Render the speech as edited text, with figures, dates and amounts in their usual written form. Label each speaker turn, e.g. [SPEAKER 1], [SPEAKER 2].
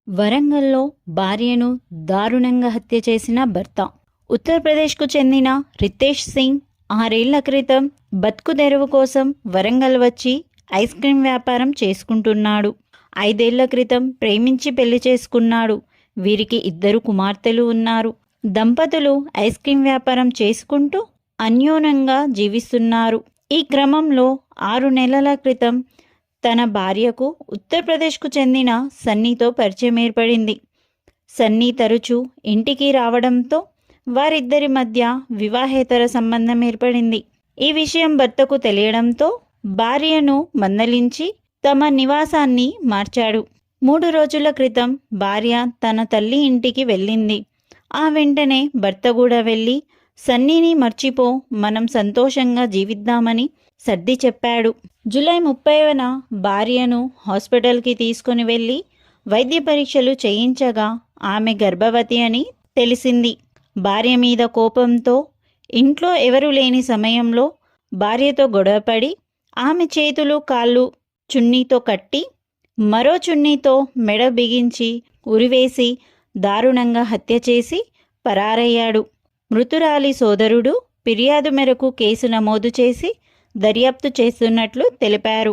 [SPEAKER 1] వరంగల్లో భార్యను దారుణంగా హత్య చేసిన భర్త. ఉత్తరప్రదేశ్కు చెందిన రితేష్ సింగ్ 6 ఏళ్ల క్రితం బతుకు తెరువు కోసం వరంగల్ వచ్చి ఐస్ క్రీం వ్యాపారం చేసుకుంటున్నాడు. 5 ఏళ్ల క్రితం ప్రేమించి పెళ్లి చేసుకున్నాడు. వీరికి 2 కుమార్తెలు ఉన్నారు. దంపతులు ఐస్ క్రీం వ్యాపారం చేసుకుంటూ అన్యోన్యంగా జీవిస్తున్నారు. ఈ క్రమంలో 6 నెలల క్రితం తన భార్యకు ఉత్తరప్రదేశ్కు చెందిన సన్నీతో పరిచయం ఏర్పడింది. సన్నీ తరచూ ఇంటికి రావడంతో వారిద్దరి మధ్య వివాహేతర సంబంధం ఏర్పడింది. ఈ విషయం భర్తకు తెలియడంతో భార్యను మందలించి తమ నివాసాన్ని మార్చాడు. 3 రోజుల క్రితం భార్య తన తల్లి ఇంటికి వెళ్ళింది. ఆ వెంటనే భర్త కూడా వెళ్ళి సన్నీని మర్చిపో, మనం సంతోషంగా జీవిద్దామని సర్ది చెప్పాడు. జూలై 30న భార్యను హాస్పిటల్కి తీసుకుని వెళ్ళి వైద్య పరీక్షలు చేయించగా ఆమె గర్భవతి అని తెలిసింది. భార్య మీద కోపంతో ఇంట్లో ఎవరూ లేని సమయంలో భార్యతో గొడవపడి ఆమె చేతులు కాళ్ళు చున్నీతో కట్టి మరో చున్నీతో మెడ బిగించి ఉరివేసి దారుణంగా హత్య చేసి పరారయ్యాడు. మృతురాలి సోదరుడు ఫిర్యాదు మేరకు కేసు నమోదు చేసి దర్యాప్తు చేస్తున్నట్లు తెలిపారు.